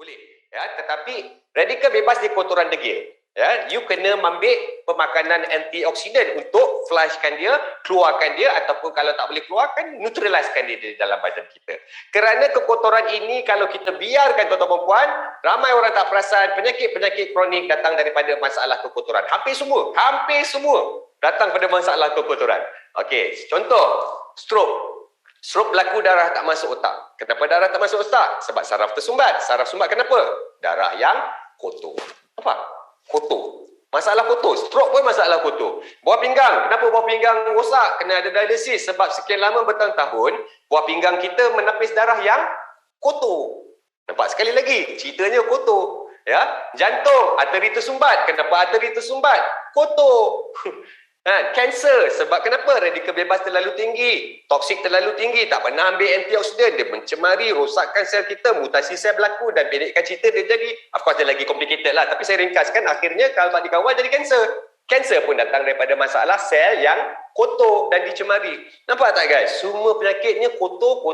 Boleh. Ya, tetapi radikal bebas di kotoran degil. Ya, you kena ambil pemakanan antioksidan untuk flushkan dia, keluarkan dia, ataupun kalau tak boleh keluarkan, neutralizekan dia di dalam badan kita. Kerana kekotoran ini kalau kita biarkan tuan-tuan dan puan, ramai orang tak perasan penyakit-penyakit kronik datang daripada masalah kekotoran. Hampir semua datang pada masalah kekotoran. Okey, contoh stroke. Stroke berlaku darah tak masuk otak. Kenapa darah tak masuk otak? Sebab saraf tersumbat. Saraf sumbat kenapa? Darah yang kotor. Apa? Kotor. Masalah kotor. Stroke pun masalah kotor. Buah pinggang. Kenapa buah pinggang rosak? Kena ada dialisis. Sebab sekian lama bertahun-tahun, buah pinggang kita menapis darah yang kotor. Nampak sekali lagi? Ceritanya kotor. Ya, jantung, arteri tersumbat. Kenapa arteri tersumbat? Kotor. Kanser, sebab kenapa? Radikal bebas terlalu tinggi, toksik terlalu tinggi, tak pernah ambil antioksidan, dia mencemari, rosakkan sel kita, mutasi sel berlaku dan pendekkan cerita dia jadi, of course dia lagi complicated lah, tapi saya ringkaskan akhirnya kalau tak dikawal jadi kanser. Kanser pun datang daripada masalah sel yang kotor dan dicemari. Nampak tak guys? Semua penyakitnya kotor.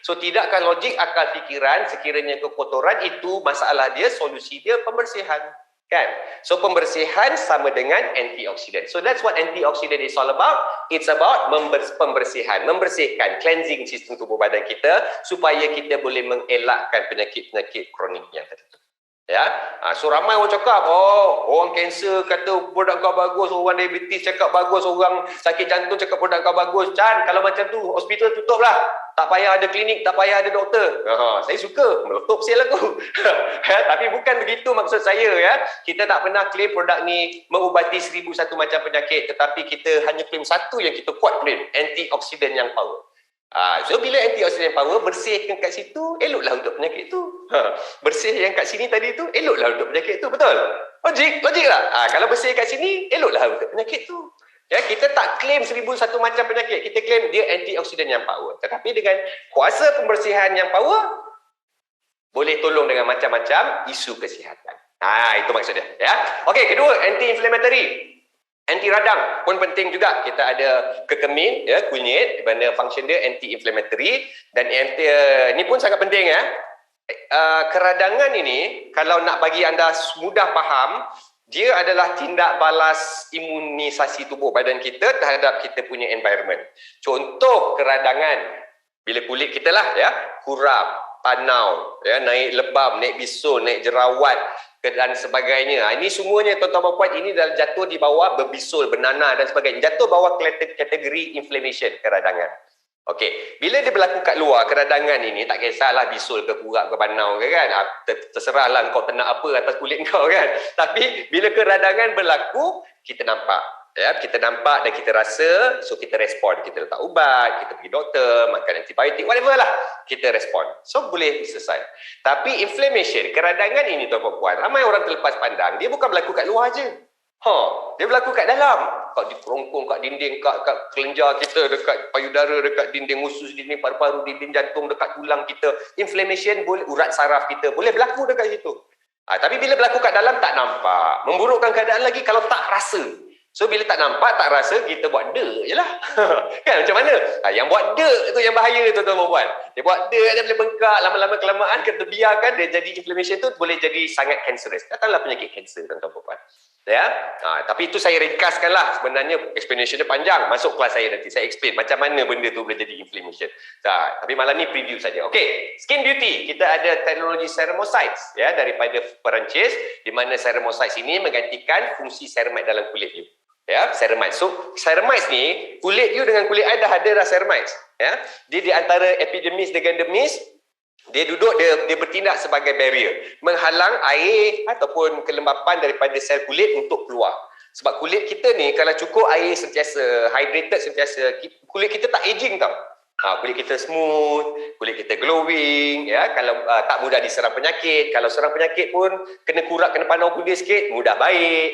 So tidakkah logik akal fikiran sekiranya kekotoran itu masalah dia, solusi dia pembersihan. Kan? So pembersihan sama dengan antioksidan. So that's what antioksidan is all about. It's about pembersihan, membersihkan, cleansing sistem tubuh badan kita supaya kita boleh mengelakkan penyakit-penyakit kronik yang tertentu. Ya, so ramai orang cakap, orang kanser kata produk kau bagus, orang diabetes cakap bagus, orang sakit jantung cakap produk kau bagus. Chan, kalau macam tu hospital tutup lah. Tak payah ada klinik, tak payah ada doktor. Saya suka meletup sel aku. Tapi bukan begitu maksud saya ya. Kita tak pernah claim produk ni mengubati 1001 macam penyakit, tetapi kita hanya claim satu yang kita kuat claim, antioksidan yang power. So bila antioksidan power, bersihkan kat situ, eloklah untuk penyakit tu. Bersih yang kat sini tadi tu, eloklah untuk penyakit tu, betul? Logik lah. Kalau bersih kat sini, eloklah untuk penyakit tu. Ya, kita tak claim 1001 macam penyakit, kita claim dia antioksidan yang power. Tetapi dengan kuasa pembersihan yang power, boleh tolong dengan macam-macam isu kesihatan. Itu maksudnya. Ya. Okey, kedua, anti-inflammatory. Anti radang pun penting juga. Kita ada kekemin, ya, kunyit, di mana function dia anti-inflammatory, dan ini pun sangat penting ya. Keradangan ini, kalau nak bagi anda mudah faham, dia adalah tindak balas imunisasi tubuh badan kita terhadap kita punya environment. Contoh keradangan, bila kulit kita lah ya, kurap, panau, ya, naik lebam, naik bisul, naik jerawat dan sebagainya. Ini semuanya tuan-tuan dan puan, ini dah jatuh di bawah berbisul, bernanah dan sebagainya. Jatuh bawah kategori inflammation, keradangan. Okey, bila dia berlaku kat luar, keradangan ini tak kisahlah bisul ke kurap ke panau ke kan. Terserahlah kau kena apa atas kulit kau kan. Tapi bila keradangan berlaku, kita nampak. Ya, kita nampak dan kita rasa, so kita respon. Kita letak ubat, kita pergi doktor, makan antibiotik, whatever lah. Kita respon. So boleh selesai. Tapi inflammation, keradangan ini tuan-tuan puan, ramai orang terlepas pandang. Dia bukan berlaku kat luar je. Dia berlaku kat dalam. Kat di kerongkong, kat dinding, kat kelenjar kita, dekat payudara, dekat dinding usus, dinding paru-paru, dinding jantung, dekat tulang kita. Inflammation, boleh, urat saraf kita, boleh berlaku dekat situ. Tapi bila berlaku kat dalam, tak nampak. Memburukkan keadaan lagi kalau tak rasa. So bila tak nampak, tak rasa, kita buat dek je lah. Kan macam mana? Yang buat dek tu yang bahaya tuan-tuan dan puan. Dia buat dek, dia boleh bengkak, lama-lama kelamaan, kita biarkan, dia jadi inflammation tu boleh jadi sangat cancerous. Datanglah penyakit kanser tuan-tuan dan puan. Ya, tapi itu saya ringkaskan lah. Sebenarnya explanation dia panjang. Masuk kelas saya nanti, saya explain macam mana benda tu boleh jadi inflammation. Tapi malam ni preview saja. Okey, skin beauty. Kita ada teknologi ceramosites ya, daripada Perancis, di mana ceramosites ini menggantikan fungsi ceramide dalam kulit you. Ya, ceramide. So, ceramide ni, kulit you dengan kulit I dah ada dah ceramide. Ya, dia di antara epidermis dengan dermis. Dia duduk, dia bertindak sebagai barrier, menghalang air ataupun kelembapan daripada sel kulit untuk keluar. Sebab kulit kita ni kalau cukup air sentiasa, hydrated sentiasa, kulit kita tak aging tau. Kulit kita smooth, kulit kita glowing, ya. Kalau tak mudah diserang penyakit, kalau serang penyakit pun kena kurat, kena panau kulit sikit, mudah baik.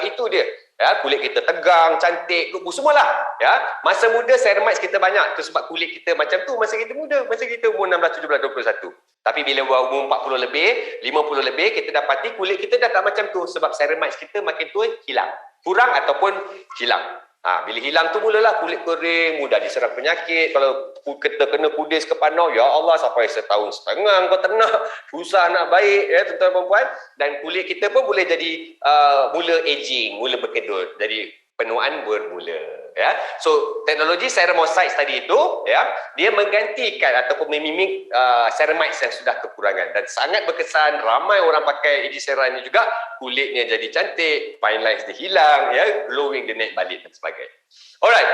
Itu dia. Ya, kulit kita tegang, cantik, semualah. Ya, masa muda ceramide kita banyak. Itu sebab kulit kita macam tu masa kita muda, masa kita umur 16, 17, 21. Tapi bila umur 40 lebih, 50 lebih, kita dapati kulit kita dah tak macam tu sebab ceramide kita makin tua hilang. Kurang ataupun hilang. Bila hilang tu mulalah kulit kering, mudah diserang penyakit. Kalau kita kena kudis ke panau, ya Allah, sampai setahun setengah kau tenang, susah nak baik, ya tuan-tuan dan puan. Dan kulit kita pun boleh jadi mula aging, mula berkedut. Jadi penuaan bermula, ya. So teknologi ceramide tadi itu, ya, dia menggantikan ataupun memimik ceramides yang sudah kekurangan dan sangat berkesan. Ramai orang pakai Ejisera ini juga, kulitnya jadi cantik, fine lines dia hilang, ya, glowing dia naik balik dan sebagainya. Alright.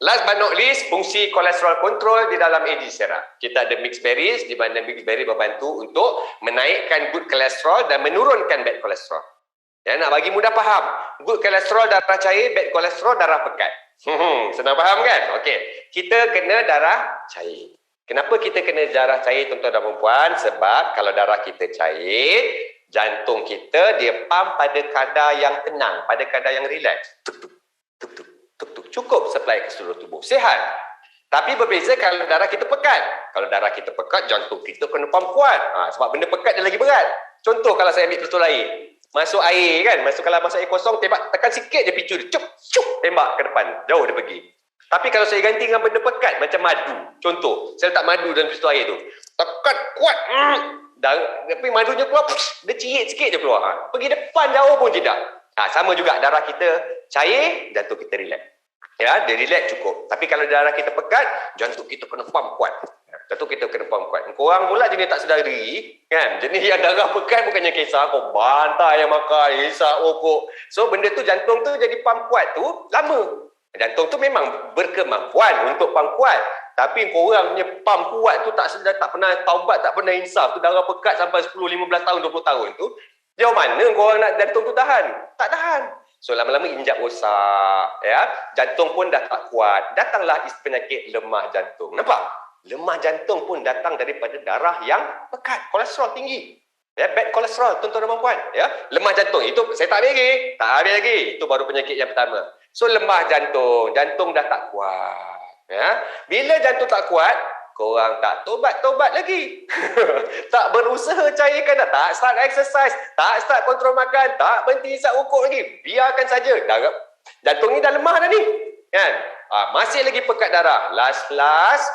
Last but not least, fungsi kolesterol control di dalam Ejisera. Kita ada mixed berries, di mana mixed berry membantu untuk menaikkan good kolesterol dan menurunkan bad kolesterol. Ya, nak bagi mudah faham, good kolesterol darah cair, bad kolesterol darah pekat. Senang faham kan? Okey, kita kena darah cair. Kenapa kita kena darah cair, tuan-tuan dan puan? Sebab kalau darah kita cair, jantung kita dia pump pada kadar yang tenang, pada kadar yang relax. Tuk tuk tuk tuk tuk tuk. Cukup supply ke seluruh tubuh. Sihat. Tapi berbeza kalau darah kita pekat. Kalau darah kita pekat, jantung kita kena pump kuat. Sebab benda pekat dia lagi berat. Contoh kalau saya ambil pistol air. Masuk air kan, kalau masuk air kosong, tembak, tekan sikit je picu dia, cup, tembak ke depan, jauh dia pergi. Tapi kalau saya ganti dengan benda pekat, macam madu, contoh, saya letak madu dalam pistol air tu, tekan kuat, tapi madunya keluar, dia cirit sikit je keluar, pergi depan jauh pun tidak. Sama juga darah kita cair, jantung kita relax. Ya, dia relax cukup. Tapi kalau darah kita pekat, jantung kita kena pump kuat. Jantung kita kena pump kuat. Korang pula jenis tak sedari, kan? Jenis yang darah pekat bukannya kisah, kau bantah yang makan, hisap rokok. So, benda tu, jantung tu jadi pump kuat tu, lama. Jantung tu memang berkemampuan untuk pump kuat. Tapi korang punya pump kuat tu tak sedar, tak pernah taubat, tak pernah insaf. Tu darah pekat sampai 10, 15 tahun, 20 tahun tu. Jauh mana korang nak jantung tu tahan? Tak tahan. So, lama-lama injak rosak, ya. Jantung pun dah tak kuat. Datanglah penyakit lemah jantung. Nampak? Lemah jantung pun datang daripada darah yang pekat, kolesterol tinggi. Ya, bad kolesterol, tuan-tuan dan puan, ya. Lemah jantung itu saya tak habis lagi. Itu baru penyakit yang pertama. So lemah jantung, jantung dah tak kuat, ya. Bila jantung tak kuat, korang tak tobat lagi. Tak berusaha cairkan dah, tak start exercise, tak start kontrol makan, tak berhenti hisap rokok lagi. Biarkan saja. Jantung ni dah lemah dah ni, kan? Masih lagi pekat darah. Last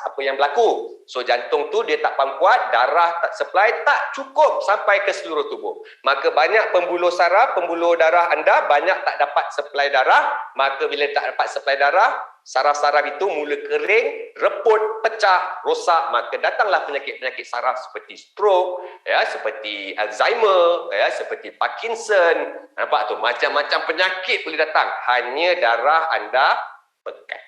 apa yang berlaku? So jantung tu dia tak pump kuat, darah tak supply, tak cukup sampai ke seluruh tubuh. Maka banyak pembuluh saraf, pembuluh darah anda banyak tak dapat supply darah. Maka bila tak dapat supply darah, saraf-saraf itu mula kering, reput, pecah, rosak. Maka datanglah penyakit-penyakit saraf seperti stroke, ya, seperti Alzheimer, ya, seperti Parkinson. Nampak tu, macam-macam penyakit boleh datang. Hanya darah anda pekat.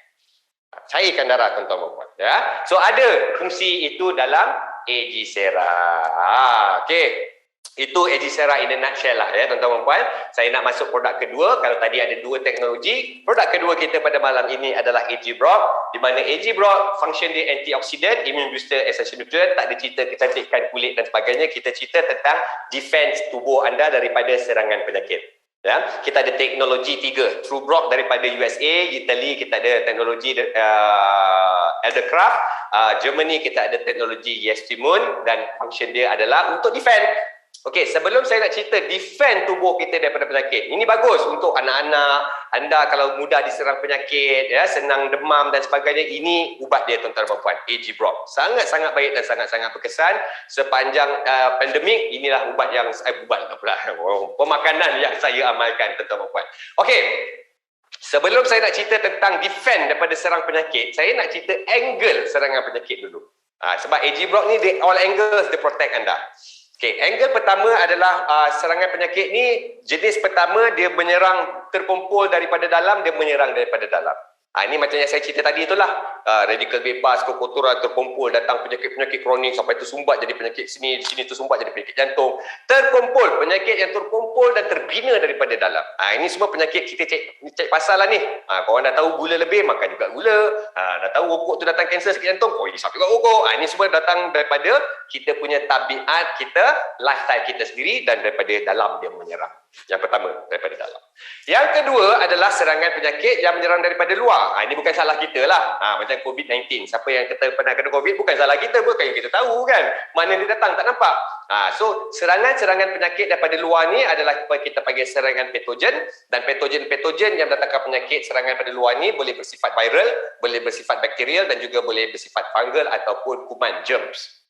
Cairkan darah, tuan-tuan dan puan, ya. So ada fungsi itu dalam Ejisera. Okey. Itu Ejisera in a nutshell lah, ya, tuan-tuan dan puan. Saya nak masuk produk kedua. Kalau tadi ada dua teknologi, produk kedua kita pada malam ini adalah AG-Brock, di mana AG-Brock function dia antioksidan, immune booster, essential nutrient, tak ada cerita kecantikan kulit dan sebagainya. Kita cerita tentang defense tubuh anda daripada serangan penyakit. Ya, kita ada teknologi 3, TrueBrock daripada USA, Italy kita ada teknologi Eldercraft, Germany kita ada teknologi Yestimun, dan function dia adalah untuk defend. Okey, sebelum saya nak cerita defend tubuh kita daripada penyakit, ini bagus untuk anak-anak anda kalau mudah diserang penyakit, ya, senang demam dan sebagainya. Ini ubat dia, tuan-tuan dan puan, AG-Brock. Sangat-sangat baik dan sangat-sangat berkesan sepanjang pandemik. Inilah ubat yang pemakanan yang saya amalkan, tuan-tuan dan puan. Okey, sebelum saya nak cerita tentang defend daripada serang penyakit, saya nak cerita angle serangan penyakit dulu. Sebab AG-Brock ni all angles dia protect anda. Okey, angle pertama adalah serangan penyakit ni, jenis pertama dia menyerang terkumpul daripada dalam, dia menyerang daripada dalam. Ini macam yang saya cerita tadi itulah. Radikal bebas, kekotoran terkumpul, datang penyakit-penyakit kronik sampai tersumbat jadi penyakit sini, di sini tersumbat jadi penyakit jantung. Terkumpul, penyakit yang terkumpul dan terbina daripada dalam. Ini semua penyakit kita cek pasal lah ni. Korang dah tahu gula lebih, makan juga gula. Dah tahu rokok tu datang kanser sakit jantung, hisap juga rokok. Ini semua datang daripada kita punya tabiat kita, lifestyle kita sendiri dan daripada dalam dia menyerang. Yang pertama, daripada dalam. Yang kedua adalah serangan penyakit yang menyerang daripada luar. Ini bukan salah kita lah. Macam COVID-19. Siapa yang kata pernah kena COVID, bukan salah kita. Bukan yang kita tahu kan. Mana dia datang, tak nampak. So, serangan-serangan penyakit daripada luar ni adalah apa kita panggil serangan patogen. Dan patogen-patogen yang mendatangkan penyakit serangan pada luar ni boleh bersifat viral, boleh bersifat bakterial dan juga boleh bersifat fungal ataupun kuman, germs.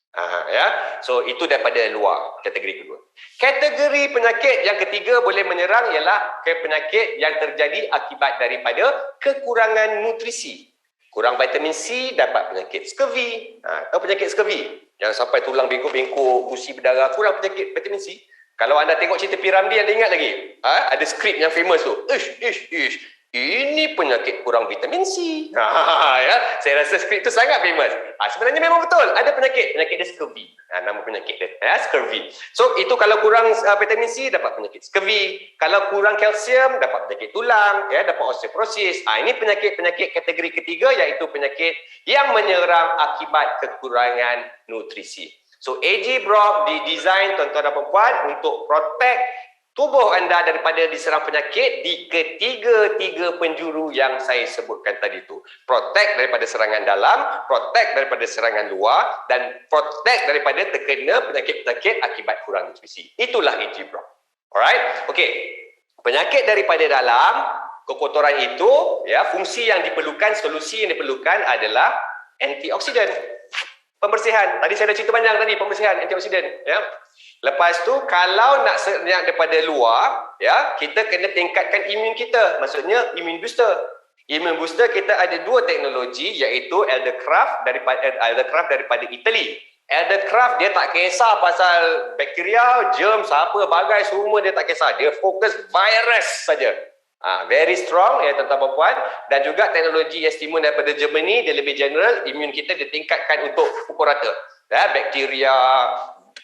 So itu daripada luar, kategori kedua. Kategori penyakit yang ketiga boleh menyerang ialah penyakit yang terjadi akibat daripada kekurangan nutrisi. Kurang vitamin C dapat penyakit scurvy. Tahu penyakit scurvy? Yang sampai tulang bengkok-bengkok, gusi berdarah, kurang penyakit vitamin C. Kalau anda tengok cerita Piramli, anda ingat lagi? Ada skrip yang famous tu. Ini penyakit kurang vitamin C. Ya, saya rasa skrip tu sangat famous. Sebenarnya memang betul. Ada penyakit dia scurvy. Nama penyakit dia, scurvy. So, itu kalau kurang vitamin C, dapat penyakit scurvy. Kalau kurang kalsium, dapat penyakit tulang, dapat osteoporosis. Ini penyakit kategori ketiga, iaitu penyakit yang menyerang akibat kekurangan nutrisi. So, AG Brock didesain tuan-tuan dan puan untuk protect tubuh anda daripada diserang penyakit di ketiga-tiga penjuru yang saya sebutkan tadi tu. Protect daripada serangan dalam, protect daripada serangan luar dan protect daripada terkena penyakit-penyakit akibat kurang nutrisi. Itulah AG Brock. Alright? Okey. Penyakit daripada dalam, kekotoran itu, fungsi yang diperlukan, solusi yang diperlukan adalah antioksidan. Pembersihan. Tadi saya dah cerita panjang tadi, pembersihan, antioksidan. Lepas tu, kalau nak serang daripada luar, kita kena tingkatkan imun kita. Maksudnya, imun booster. Imun booster kita ada dua teknologi, iaitu Eldercraft daripada Itali. Eldercraft dia tak kisah pasal bakteria, germs, apa, bagai, semua dia tak kisah. Dia fokus virus saja. Very strong tuan-tuan dan puan, dan juga teknologi Yestimun daripada Germany, dia lebih general, imun kita ditingkatkan untuk pukul rata. Bakteria,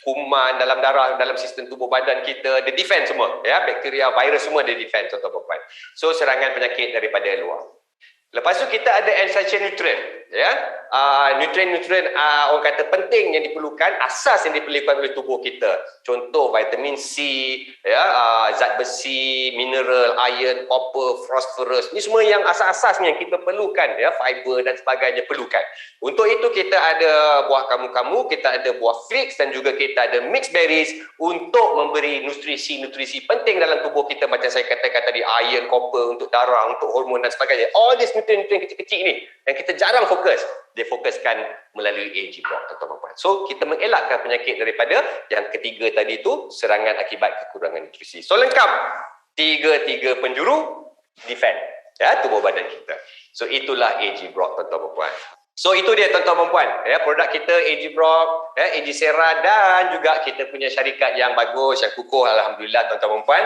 kuman dalam darah, dalam sistem tubuh badan kita, dia defend semua. Bakteria, virus semua dia defend tuan-tuan dan puan. So serangan penyakit daripada luar. Lepas tu kita ada essential nutrient. Nutrient-nutrient orang kata penting yang diperlukan, asas yang diperlukan oleh tubuh kita. Contoh vitamin C, zat besi, mineral, iron, copper, phosphorus. Ini semua yang asas-asas yang kita perlukan, fiber dan sebagainya perlukan. Untuk itu kita ada buah kamu-kamu, kita ada buah figs dan juga kita ada mixed berries untuk memberi nutrisi-nutrisi penting dalam tubuh kita, macam saya katakan tadi, iron, copper untuk darah, untuk hormon dan sebagainya. All these nutrient-nutrient kecil-kecil ni yang kita jarang fokus, dia fokuskan melalui AG Brock, tuan-tuan dan puan. So kita mengelakkan penyakit daripada yang ketiga tadi tu, serangan akibat kekurangan nutrisi. So lengkap tiga-tiga penjuru defend tubuh badan kita. So itulah AG Brock, tuan-tuan dan puan. So itu dia tuan-tuan dan puan, produk kita AG Brock, AG Sera, dan juga kita punya syarikat yang bagus, yang kukuh, alhamdulillah tuan-tuan dan puan.